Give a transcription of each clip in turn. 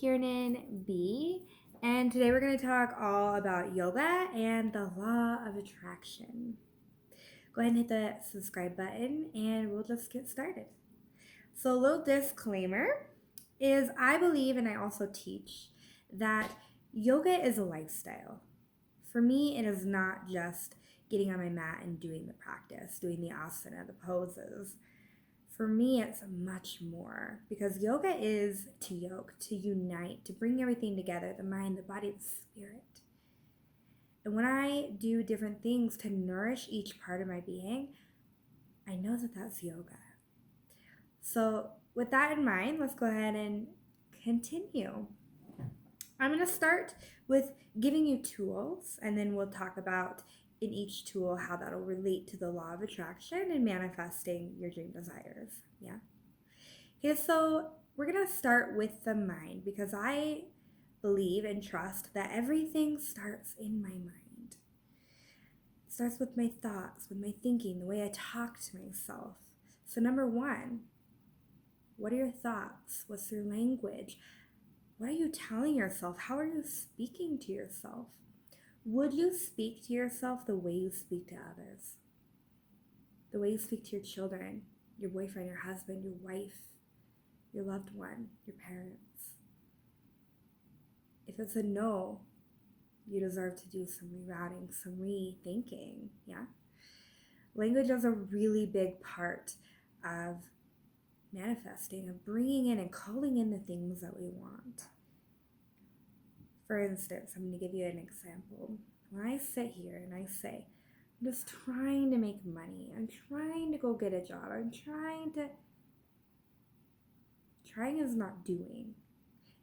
Kiernan B, and today we're going to talk all about yoga and the law of attraction. Go ahead and hit the subscribe button and we'll just get started. So, a little disclaimer is I believe and I also teach that yoga is a lifestyle. For me, it is not just getting on my mat and doing the practice, doing the asana, the poses. For me, it's much more because yoga is to yoke, to unite, to bring everything together, the mind, the body, the spirit. And when I do different things to nourish each part of my being, I know that that's yoga. So with that in mind, let's go ahead and continue. I'm going to start with giving you tools, and then we'll talk about in each tool how that'll relate to the law of attraction and manifesting your dream desires. Yeah. Okay, so we're going to start with the mind because I believe and trust that everything starts in my mind. It starts with my thoughts, with my thinking, the way I talk to myself. So number one, what are your thoughts? What's your language? What are you telling yourself? How are you speaking to yourself? Would you speak to yourself the way you speak to others? The way you speak to your children, your boyfriend, your husband, your wife, your loved one, your parents? If it's a no, you deserve to do some rerouting, some rethinking, yeah? Language is a really big part of manifesting, of bringing in and calling in the things that we want. For instance, I'm going to give you an example. When I sit here and I say, I'm just trying to make money, I'm trying to go get a job, trying is not doing.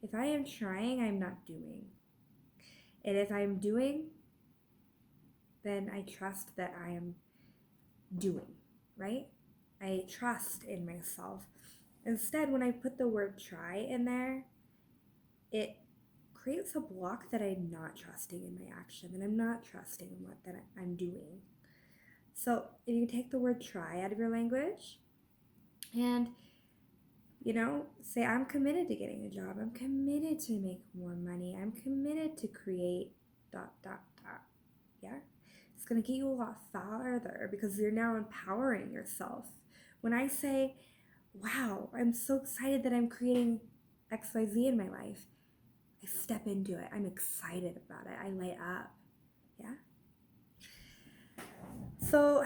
If I am trying, I'm not doing. And if I'm doing, then I trust that I am doing, right? I trust in myself. Instead, when I put the word try in there, it creates a block that I'm not trusting in my action, that I'm not trusting in what that I'm doing. So if you take the word try out of your language and, say I'm committed to getting a job, I'm committed to make more money, I'm committed to create ... Yeah? It's going to get you a lot farther because you're now empowering yourself. When I say, wow, I'm so excited that I'm creating XYZ in my life, I step into it. I'm excited about it. I light up. Yeah? So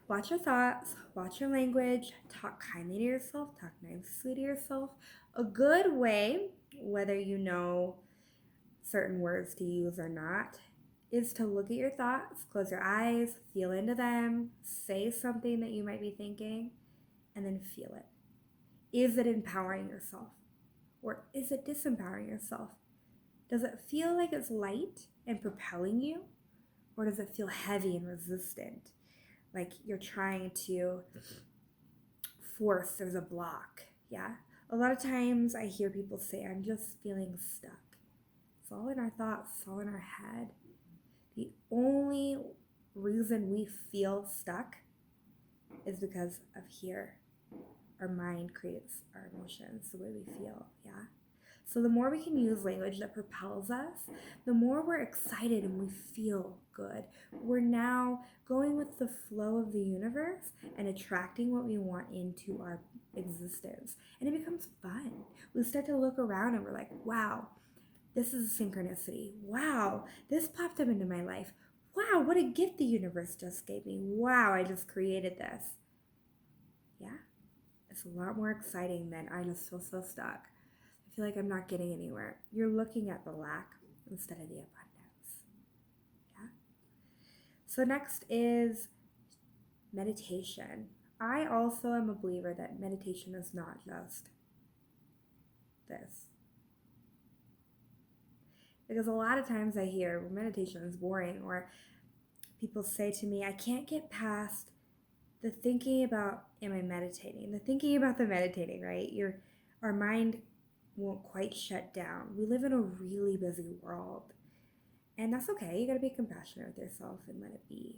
watch your thoughts, watch your language, talk kindly to yourself, talk nicely to yourself. A good way, whether you know certain words to use or not, is to look at your thoughts, close your eyes, feel into them, say something that you might be thinking, and then feel it. Is it empowering yourself? Or is it disempowering yourself? Does it feel like it's light and propelling you? Or does it feel heavy and resistant? Like you're trying to force, there's a block, yeah? A lot of times I hear people say, I'm just feeling stuck. It's all in our thoughts, it's all in our head. The only reason we feel stuck is because of here. Our mind creates our emotions, the way we feel, yeah? So the more we can use language that propels us, the more we're excited and we feel good. We're now going with the flow of the universe and attracting what we want into our existence. And it becomes fun. We start to look around and we're like, wow, this is a synchronicity. Wow, this popped up into my life. Wow, what a gift the universe just gave me. Wow, I just created this. Yeah, it's a lot more exciting than I just feel so stuck. I feel like I'm not getting anywhere. You're looking at the lack instead of the abundance. Yeah. So next is meditation. I also am a believer that meditation is not just this. Because a lot of times I hear, well, meditation is boring, or people say to me, I can't get past the thinking about, am I meditating? The thinking about the meditating, right? Our mind won't quite shut down. We live in a really busy world. And that's okay. You gotta be compassionate with yourself and let it be.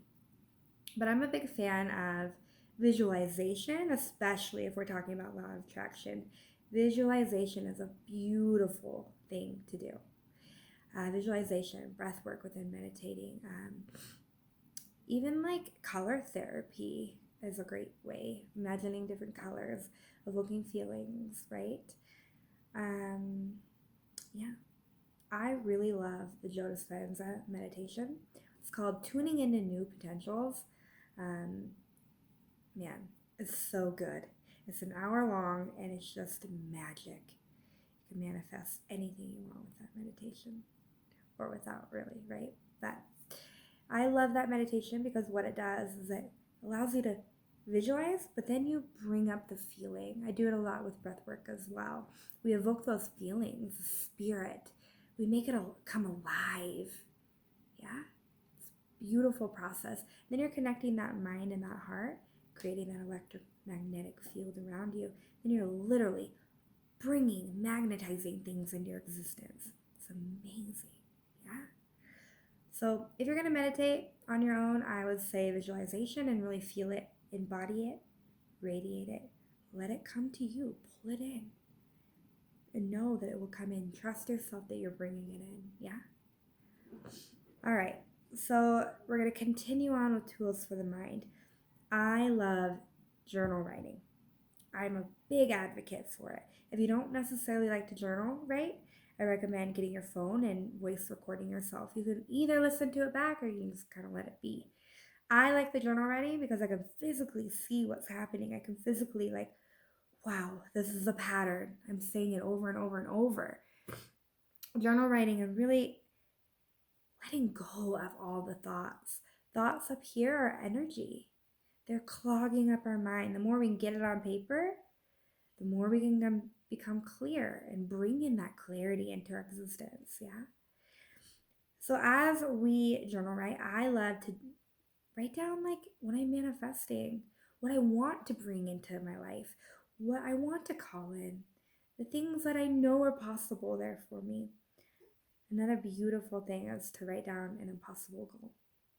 But I'm a big fan of visualization, especially if we're talking about law of attraction. Visualization is a beautiful thing to do. Visualization, breath work within meditating, even like color therapy is a great way. Imagining different colors, evoking feelings, right? Um, yeah, I really love the Joe Dispenza meditation. It's called Tuning into New Potentials. Um, Man, it's so good. It's an hour long and it's just magic. You can manifest anything you want with that meditation or without, really, right? That I love that meditation because what it does is it allows you to visualize, but then you bring up the feeling. I do it a lot with breath work as well. We evoke those feelings, the spirit. We make it come alive. Yeah, beautiful process. Then you're connecting that mind and that heart, creating that electromagnetic field around you. Then you're literally bringing, magnetizing things into your existence. It's amazing. Yeah. So if you're going to meditate on your own, I would say visualization and really feel it, embody it, radiate it. Let it come to you. Pull it in. And know that it will come in. Trust yourself that you're bringing it in. Yeah? All right. So we're going to continue on with tools for the mind. I love journal writing. I'm a big advocate for it. If you don't necessarily like to journal, right? I recommend getting your phone and voice recording yourself. You can either listen to it back or you can just kind of let it be. I like the journal writing because I can physically see what's happening. I can physically, like, wow, this is a pattern. I'm saying it over and over and over. Journal writing and really letting go of all the thoughts. Thoughts up here are energy. They're clogging up our mind. The more we can get it on paper, the more we can become clear and bring in that clarity into our existence. Yeah. So as we journal write, I love to write down like what I'm manifesting, what I want to bring into my life, what I want to call in, the things that I know are possible there for me. Another beautiful thing is to write down an impossible goal,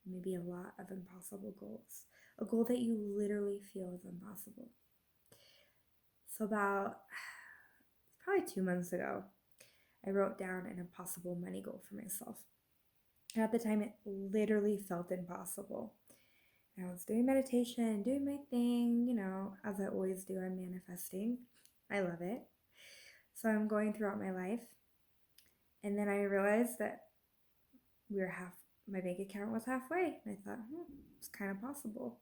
maybe a lot of impossible goals, a goal that you literally feel is impossible. So about probably 2 months ago, I wrote down an impossible money goal for myself. And at the time, it literally felt impossible. And I was doing meditation, doing my thing, as I always do. I'm manifesting. I love it. So I'm going throughout my life. And then I realized that my bank account was halfway. And I thought, it's kind of possible.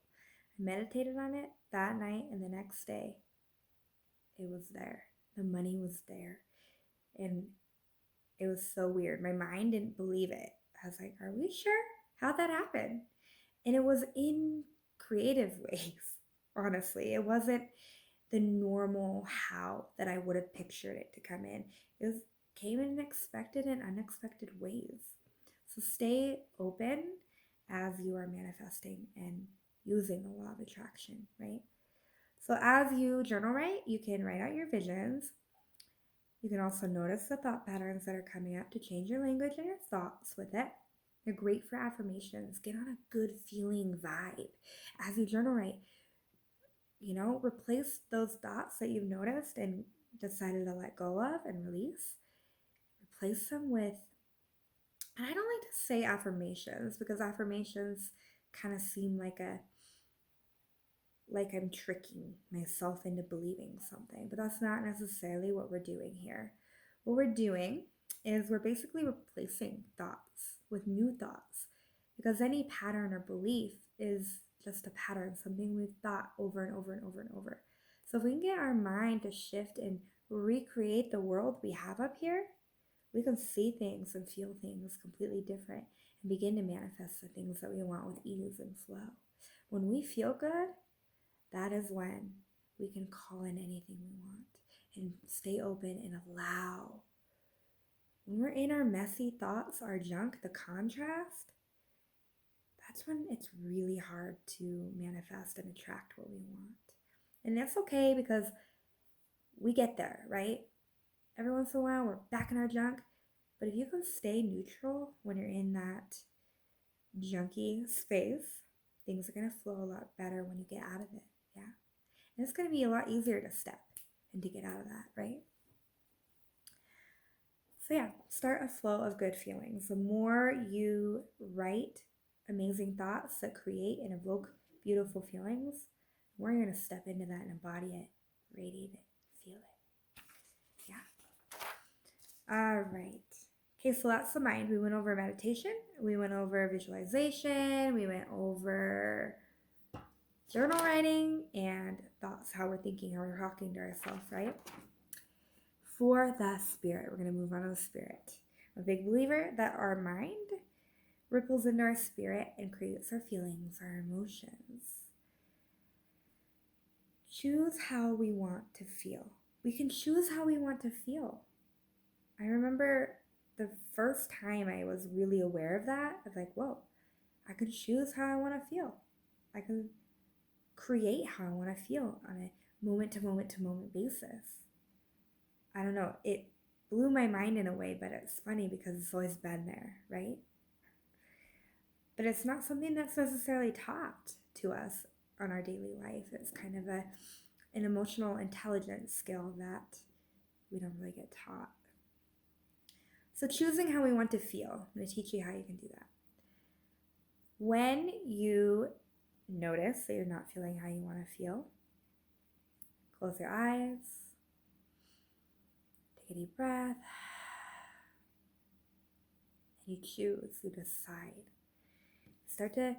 I meditated on it that night, and the next day, it was there. The money was there. And it was so weird. My mind didn't believe it. I was like, are we sure? How'd that happen? And it was in creative ways, honestly. It wasn't the normal how that I would have pictured it to come in. Came in expected and unexpected ways. So stay open as you are manifesting and using the law of attraction, right? So as you journal write, you can write out your visions. You can also notice the thought patterns that are coming up to change your language and your thoughts with it. They're great for affirmations. Get on a good feeling vibe. As you journal write, replace those thoughts that you've noticed and decided to let go of and release. Replace them with, and I don't like to say affirmations because affirmations kind of seem like I'm tricking myself into believing something, but that's not necessarily what we're doing here. What we're doing is we're basically replacing thoughts with new thoughts because any pattern or belief is just a pattern, something we've thought over and over and over and over. So if we can get our mind to shift and recreate the world we have up here, we can see things and feel things completely different and begin to manifest the things that we want with ease and flow. When we feel good, that is when we can call in anything we want and stay open and allow. When we're in our messy thoughts, our junk, the contrast, that's when it's really hard to manifest and attract what we want. And that's okay because we get there, right? Every once in a while, we're back in our junk. But if you can stay neutral when you're in that junky space, things are going to flow a lot better when you get out of it. Yeah. And it's going to be a lot easier to step and to get out of that, right? So yeah, start a flow of good feelings. The more you write amazing thoughts that create and evoke beautiful feelings, the more you're going to step into that and embody it, radiate it, feel it. Yeah. All right. Okay, so that's the mind. We went over meditation, we went over visualization, we went over journal writing and thoughts, how we're thinking, how we're talking to ourselves, right? For the spirit, we're going to move on to the spirit. I'm a big believer that our mind ripples into our spirit and creates our feelings, our emotions. Choose how we want to feel. We can choose how we want to feel. I remember the first time I was really aware of that. I was like, whoa, I can choose how I want to feel. I can create how I want to feel on a moment to moment to moment basis. I don't know, it blew my mind in a way, but it's funny because it's always been there, right? But it's not something that's necessarily taught to us on our daily life. It's kind of an emotional intelligence skill that we don't really get taught. So choosing how we want to feel, I'm going to teach you how you can do that. When you notice that you're not feeling how you want to feel, close your eyes, take a deep breath, and you choose, you decide. Start to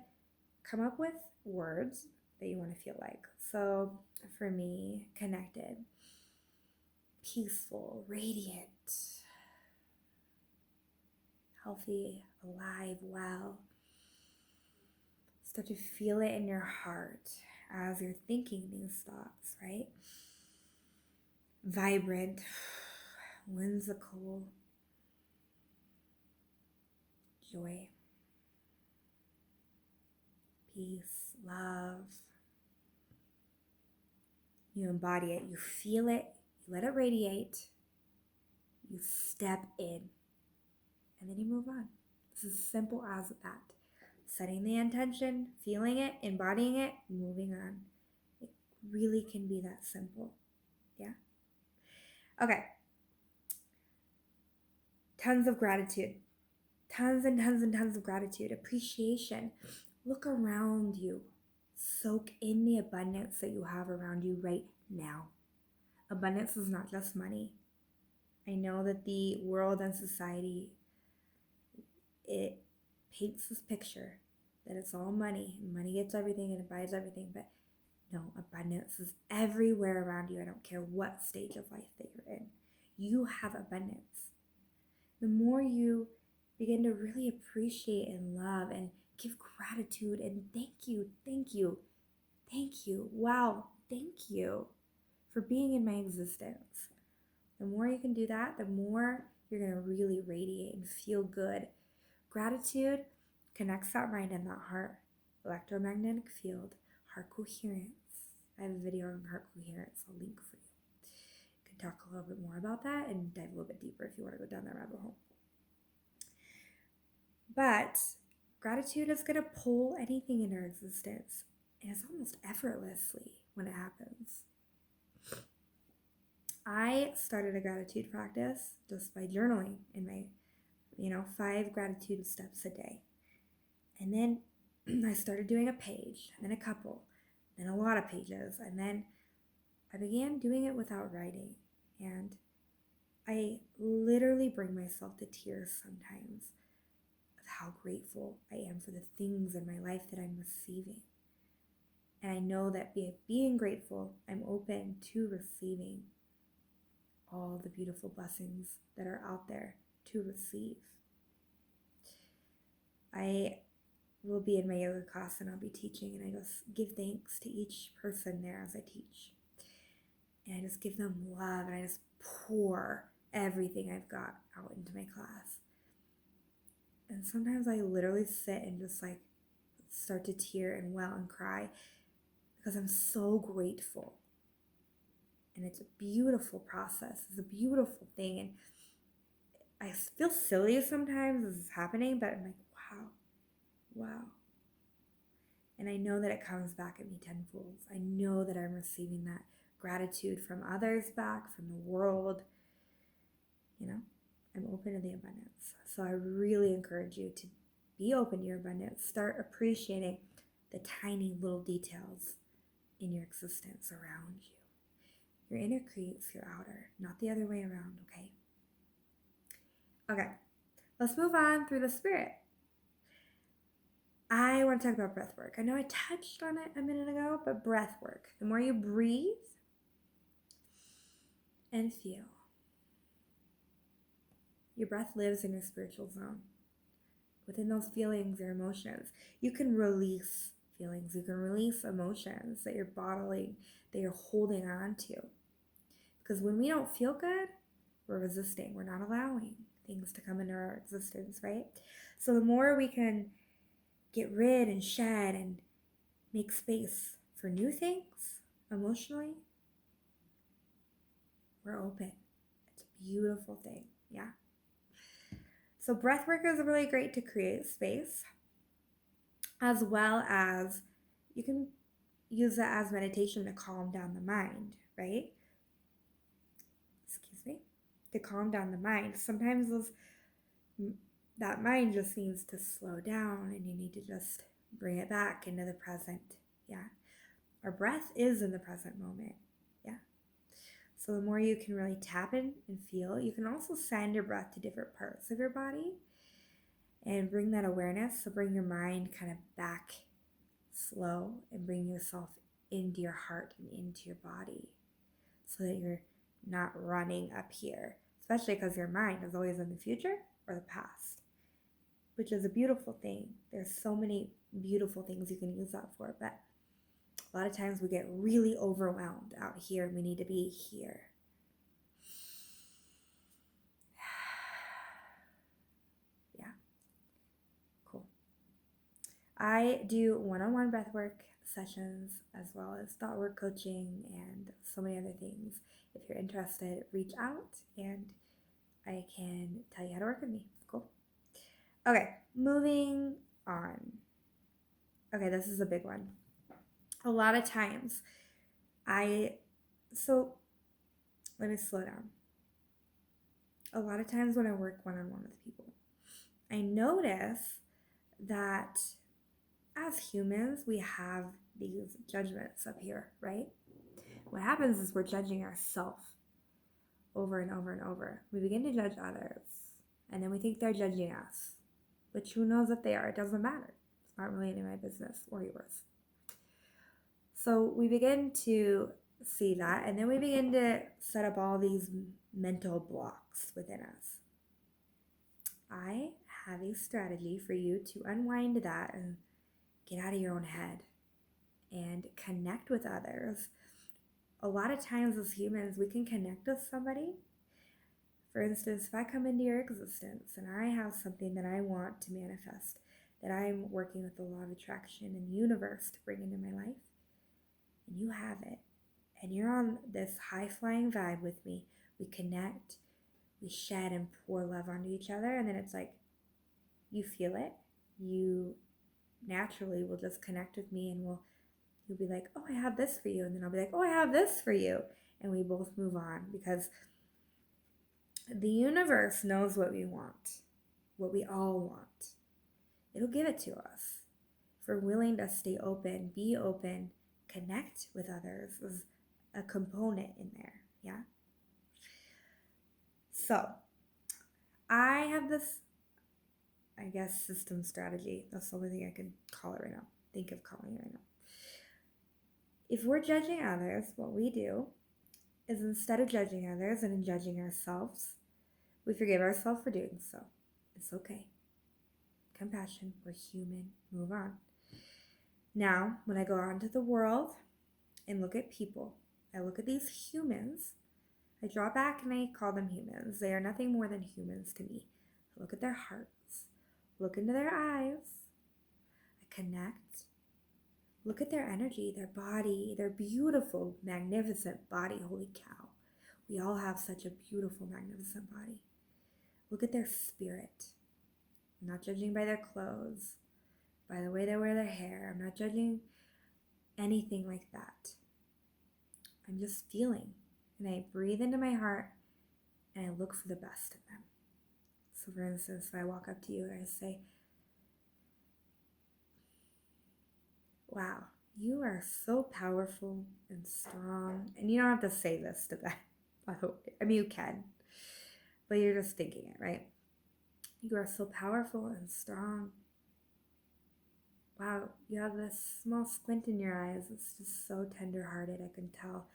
come up with words that you want to feel like. So for me, connected, peaceful, radiant, healthy, alive, well. Start to feel it in your heart as you're thinking these thoughts, right? Vibrant, whimsical, joy, peace, love. You embody it, you feel it, you let it radiate, you step in, and then you move on. It's as simple as that. Setting the intention, feeling it, embodying it, moving on. It really can be that simple. Yeah? Okay. Tons of gratitude. Tons and tons and tons of gratitude. Appreciation. Look around you. Soak in the abundance that you have around you right now. Abundance is not just money. I know that the world and society, it paints this picture that it's all money. Money gets everything and it buys everything, but no, abundance is everywhere around you. I don't care what stage of life that you're in. You have abundance. The more you begin to really appreciate and love and give gratitude and thank you, thank you, thank you, wow, thank you for being in my existence. The more you can do that, the more you're going to really radiate and feel good. Gratitude connects that mind and that heart. Electromagnetic field, heart coherence. I have a video on heart coherence, I'll link for you. You can talk a little bit more about that and dive a little bit deeper if you want to go down that rabbit hole. But gratitude is going to pull anything into our existence, and it's almost effortlessly when it happens. I started a gratitude practice just by journaling in my 5 gratitude steps a day. And then I started doing a page, then a couple, then a lot of pages, and then I began doing it without writing. And I literally bring myself to tears sometimes of how grateful I am for the things in my life that I'm receiving. And I know that being grateful, I'm open to receiving all the beautiful blessings that are out there to receive. I will be in my yoga class and I'll be teaching, and I just give thanks to each person there as I teach. And I just give them love, and I just pour everything I've got out into my class. And sometimes I literally sit and just start to tear and well and cry because I'm so grateful. And it's a beautiful process. It's a beautiful thing. And I feel silly sometimes as it's happening, but I'm like, wow. And I know that it comes back at me tenfold. I know that I'm receiving that gratitude from others back, from the world. I'm open to the abundance. So I really encourage you to be open to your abundance. Start appreciating the tiny little details in your existence around you. Your inner creates your outer, not the other way around, okay? Okay, let's move on through the spirit. I want to talk about breath work. I know I touched on it a minute ago, but breath work. The more you breathe and feel, your breath lives in your spiritual zone. Within those feelings or emotions, you can release feelings. You can release emotions that you're bottling, that you're holding on to. Because when we don't feel good, we're resisting. We're not allowing things to come into our existence, right? So the more we can get rid and shed and make space for new things emotionally, we're open. It's a beautiful thing, yeah? So breath work is really great to create space, as well as you can use that as meditation to calm down the mind, right? Excuse me. To calm down the mind. Sometimes that mind just needs to slow down and you need to just bring it back into the present, yeah? Our breath is in the present moment, yeah? So the more you can really tap in and feel, you can also send your breath to different parts of your body and bring that awareness. So bring your mind kind of back slow and bring yourself into your heart and into your body so that you're not running up here, especially because your mind is always in the future or the past, which is a beautiful thing. There's so many beautiful things you can use that for, but a lot of times we get really overwhelmed out here and we need to be here. Yeah, cool. I do one-on-one breathwork sessions as well as thought work coaching and so many other things. If you're interested, reach out and I can tell you how to work with me. Cool. Okay, moving on. Okay, this is a big one. A lot of times let me slow down. A lot of times when I work one-on-one with people, I notice that as humans, we have these judgments up here, right? What happens is we're judging ourselves over and over and over. We begin to judge others, and then we think they're judging us, which who knows if they are? It doesn't matter. It's not really any of my business or yours. So we begin to see that, and then we begin to set up all these mental blocks within us. I have a strategy for you to unwind that and get out of your own head and connect with others. A lot of times as humans, we can connect with somebody. For instance, if I come into your existence and I have something that I want to manifest, that I'm working with the law of attraction and the universe to bring into my life, and you have it, and you're on this high-flying vibe with me, we connect, we shed and pour love onto each other, and then it's like, you feel it, you naturally will just connect with me and you'll be like, oh, I have this for you, and then I'll be like, oh, I have this for you, and we both move on because the universe knows what we want, what we all want. It'll give it to us. If we're willing to stay open, be open, connect with others is a component in there, yeah? So, I have this, I guess, system strategy. That's the only thing I can call it right now. Think of calling it right now. If we're judging others, what we do is instead of judging others and judging ourselves, we forgive ourselves for doing so. It's okay. Compassion, we're human, move on. Now, when I go out into the world and look at people, I look at these humans, I draw back and I call them humans. They are nothing more than humans to me. I look at their hearts, look into their eyes, I connect, look at their energy, their body, their beautiful, magnificent body. Holy cow. We all have such a beautiful, magnificent body. Look at their spirit. I'm not judging by their clothes, by the way they wear their hair. I'm not judging anything like that. I'm just feeling. And I breathe into my heart and I look for the best in them. So for instance, if I walk up to you and I say, wow, you are so powerful and strong. And you don't have to say this to them. I mean, you can, but you're just thinking it, right? You are so powerful and strong. Wow, you have this small squint in your eyes. It's just so tender-hearted. I can tell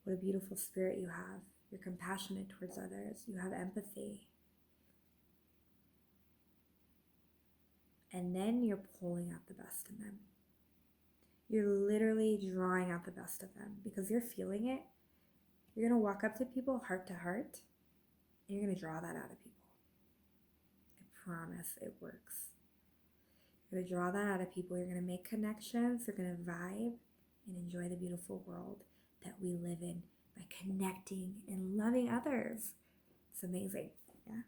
what a beautiful spirit you have. You're compassionate towards others. You have empathy. And then you're pulling out the best in them. You're literally drawing out the best of them because you're feeling it. You're going to walk up to people heart to heart and you're going to draw that out of people. I promise it works. You're going to draw that out of people. You're going to make connections. You're going to vibe and enjoy the beautiful world that we live in by connecting and loving others. It's amazing. Yeah.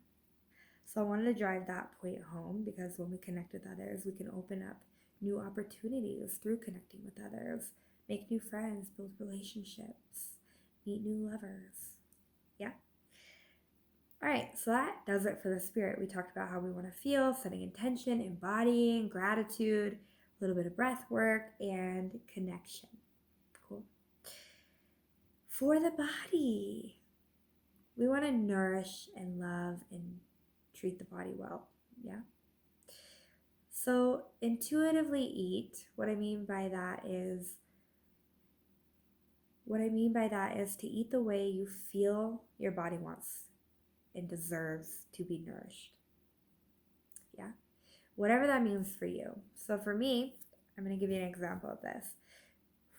So I wanted to drive that point home because when we connect with others, we can open up new opportunities through connecting with others, make new friends, build relationships, meet new lovers. Yeah. All right, so that does it for the spirit. We talked about how we want to feel, setting intention, embodying, gratitude, a little bit of breath work, and connection. Cool. For the body, we want to nourish and love and treat the body well. Yeah. So intuitively eat, what I mean by that is to eat the way you feel your body wants and deserves to be nourished. Yeah. Whatever that means for you. So for me, I'm going to give you an example of this.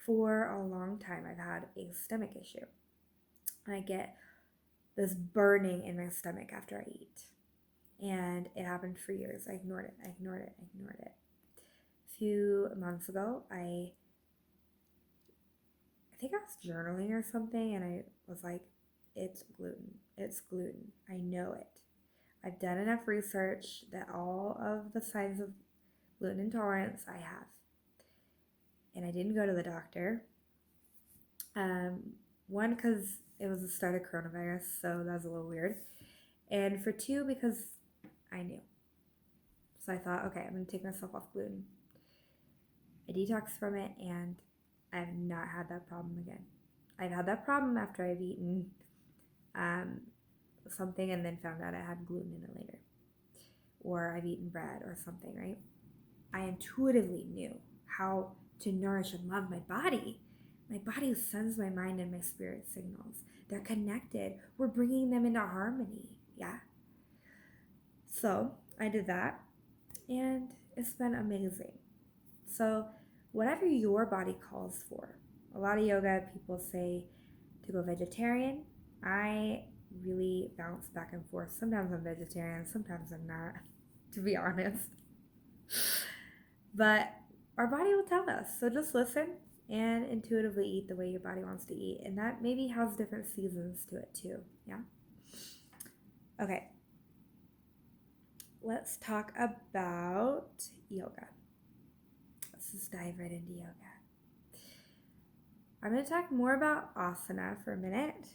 For a long time, I've had a stomach issue. I get this burning in my stomach after I eat. And it happened for years. I ignored it. A few months ago, I think I was journaling or something, and I was like, it's gluten. I know it. I've done enough research that all of the signs of gluten intolerance I have. And I didn't go to the doctor. One, because it was the start of coronavirus, so that was a little weird. And for two, because I knew. So I thought, okay, I'm going to take myself off gluten. I detoxed from it, and I have not had that problem again. I've had that problem after I've eaten something and then found out I had gluten in it later. Or I've eaten bread or something, right? I intuitively knew how to nourish and love my body. My body sends my mind and my spirit signals. They're connected. We're bringing them into harmony. Yeah. So I did that, and it's been amazing. So whatever your body calls for, a lot of yoga people say to go vegetarian. I really bounce back and forth. Sometimes I'm vegetarian, sometimes I'm not, to be honest. But our body will tell us. So just listen and intuitively eat the way your body wants to eat. And that maybe has different seasons to it too. Yeah? Okay. Let's talk about yoga. Let's just dive right into yoga. I'm going to talk more about asana for a minute,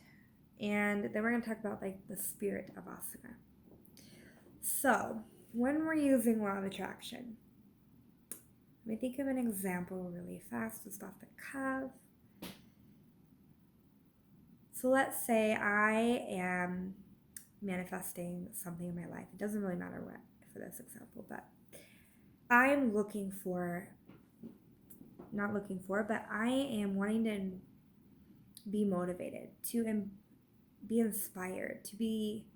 and then we're going to talk about like the spirit of asana. So when we're using law of attraction, let me think of an example really fast, just off the cuff. So let's say I am manifesting something in my life. It doesn't really matter what for this example, but I'm but I am wanting to be motivated, to be inspired, to be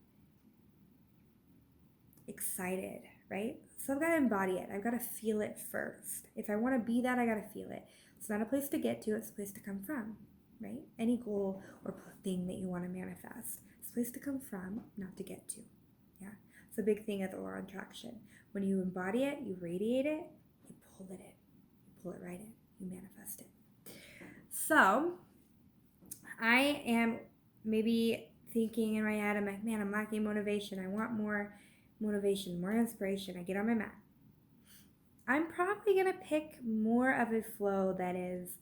excited, right? So I've got to embody it. I've got to feel it first. If I want to be that, I got to feel it. It's not a place to get to, it's a place to come from, right? Any goal or thing that you want to manifest, it's a place to come from, not to get to. Yeah. It's a big thing at the law of attraction. When you embody it, you radiate it, you pull it in. You pull it right in. You manifest it. So I am maybe thinking in my head, I'm like, man, I'm lacking motivation. I want more motivation, more inspiration. I get on my mat. I'm probably going to pick more of a flow that is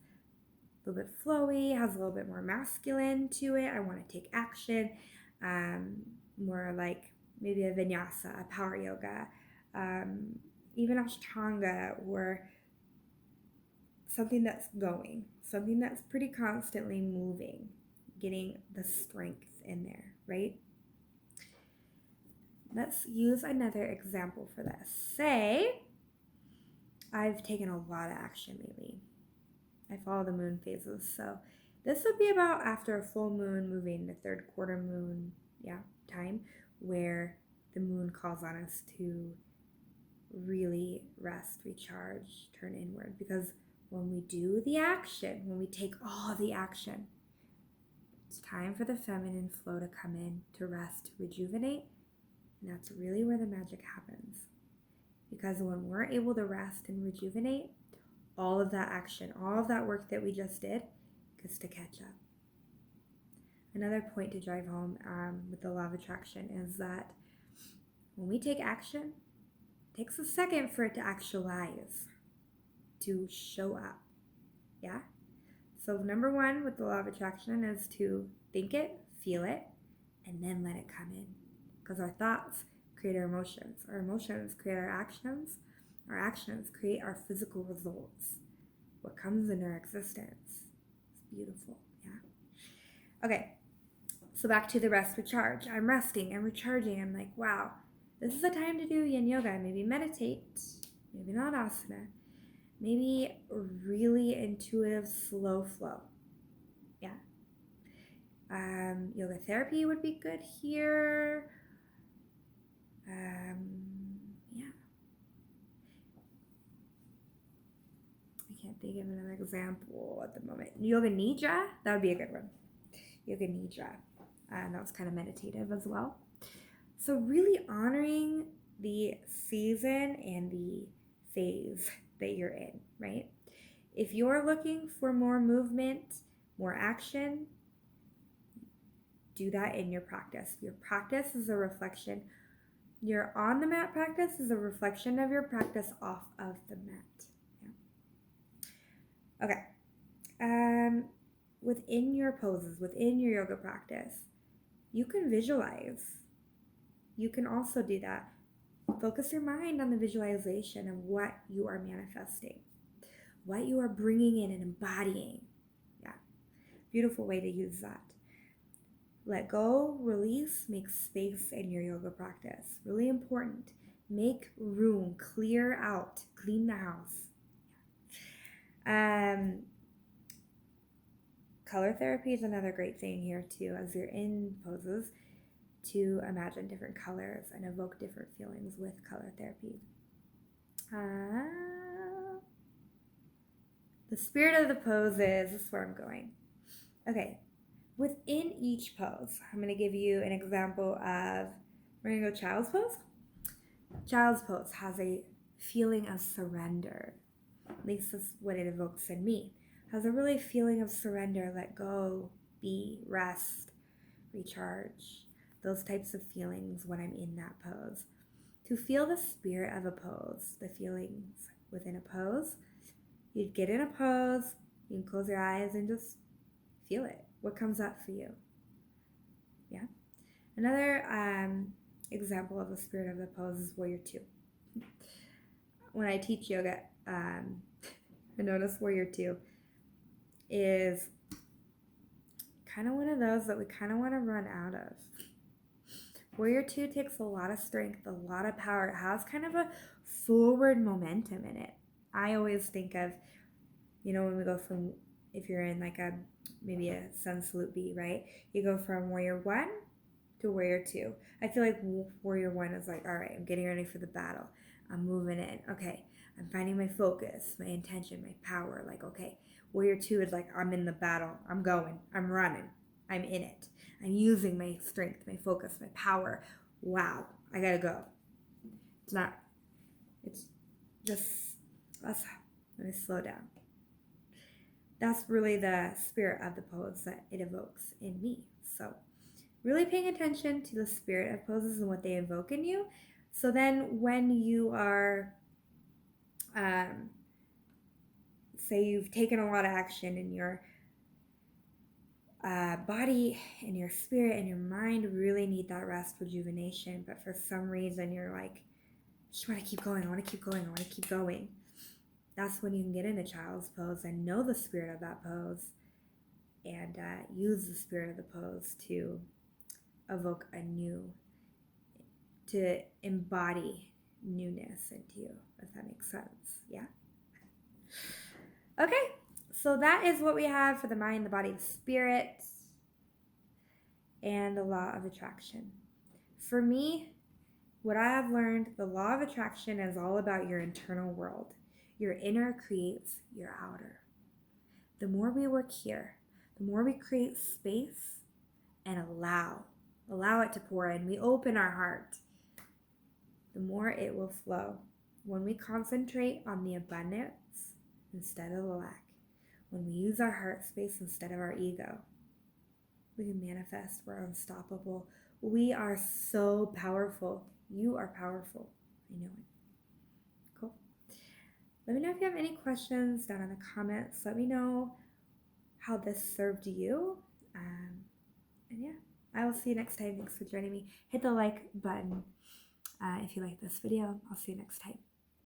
little bit flowy, has a little bit more masculine to it. I want to take action, more like maybe a vinyasa, a power yoga, even ashtanga, or something that's going, something that's pretty constantly moving, getting the strength in there, right? Let's use another example for this. Say I've taken a lot of action lately. I follow the moon phases, so this would be about after a full moon, moving the third quarter moon, time, where the moon calls on us to really rest, recharge, turn inward. Because when we do the action, when we take all the action, it's time for the feminine flow to come in, to rest, to rejuvenate. And that's really where the magic happens. Because when we're able to rest and rejuvenate, all of that action, all of that work that we just did gets to catch up. Another point to drive home with the law of attraction is that when we take action, it takes a second for it to actualize, to show up. Yeah? So number one with the law of attraction is to think it, feel it, and then let it come in. Because our thoughts create our emotions create our actions create our physical results. What comes in our existence. It's beautiful, yeah? Okay, so back to the rest recharge. I'm resting and recharging. I'm like, wow, this is the time to do yin yoga. Maybe meditate, maybe not asana, maybe really intuitive slow flow. Yeah. Yoga therapy would be good here. Yeah. I can't think of another example at the moment. Yoga Nidra, that would be a good one. Yoga Nidra. That was kind of meditative as well. So really honoring the season and the phase that you're in, right? If you're looking for more movement, more action, do that in your practice. Your practice is a reflection. Your on the mat practice is a reflection of your practice off of the mat. Yeah. Okay. Within your poses, within your yoga practice, you can visualize. You can also do that. Focus your mind on the visualization of what you are manifesting, what you are bringing in and embodying. Yeah. Beautiful way to use that. Let go, release, make space in your yoga practice. Really important. Make room, clear out, clean the house. Color therapy is another great thing here too, as you're in poses, to imagine different colors and evoke different feelings with color therapy. The spirit of the poses, this is where I'm going. Okay. Within each pose, I'm going to give you an example of, we're going to go child's pose. Child's pose has a feeling of surrender. At least that's what it evokes in me. Has a really feeling of surrender, let go, be, rest, recharge. Those types of feelings when I'm in that pose. To feel the spirit of a pose, the feelings within a pose, you'd get in a pose, you can close your eyes and just feel it. What comes up for you? Yeah. Another example of the spirit of the pose is Warrior 2. When I teach yoga, I notice Warrior 2 is kind of one of those that we kind of want to run out of. Warrior 2 takes a lot of strength, a lot of power. It has kind of a forward momentum in it. I always think of, when we go from, if you're in like maybe a sun salute B, right? You go from Warrior 1 to Warrior 2. I feel like Warrior 1 is like, all right, I'm getting ready for the battle. I'm moving in. Okay, I'm finding my focus, my intention, my power. Like, okay, Warrior 2 is like, I'm in the battle. I'm going. I'm running. I'm in it. I'm using my strength, my focus, my power. Wow, I gotta go. It's just, let me slow down. That's really the spirit of the pose that it evokes in me. So really paying attention to the spirit of poses and what they evoke in you. So then when you are, say you've taken a lot of action and you're body and your spirit and your mind really need that rest, rejuvenation. But for some reason, you're like, I just want to keep going. I want to keep going. I want to keep going. That's when you can get into child's pose and know the spirit of that pose and use the spirit of the pose to evoke to embody newness into you, if that makes sense. Yeah? Okay, so that is what we have for the mind, the body, the spirit, and the law of attraction. For me, what I have learned, the law of attraction is all about your internal world. Your inner creates your outer. The more we work here, the more we create space and allow it to pour in. We open our heart, the more it will flow. When we concentrate on the abundance instead of the lack, when we use our heart space instead of our ego, we can manifest. We're unstoppable. We are so powerful. You are powerful. I know it. Cool. Let me know if you have any questions down in the comments. Let me know how this served you. And yeah, I will see you next time. Thanks for joining me. Hit the like button if you like this video. I'll see you next time.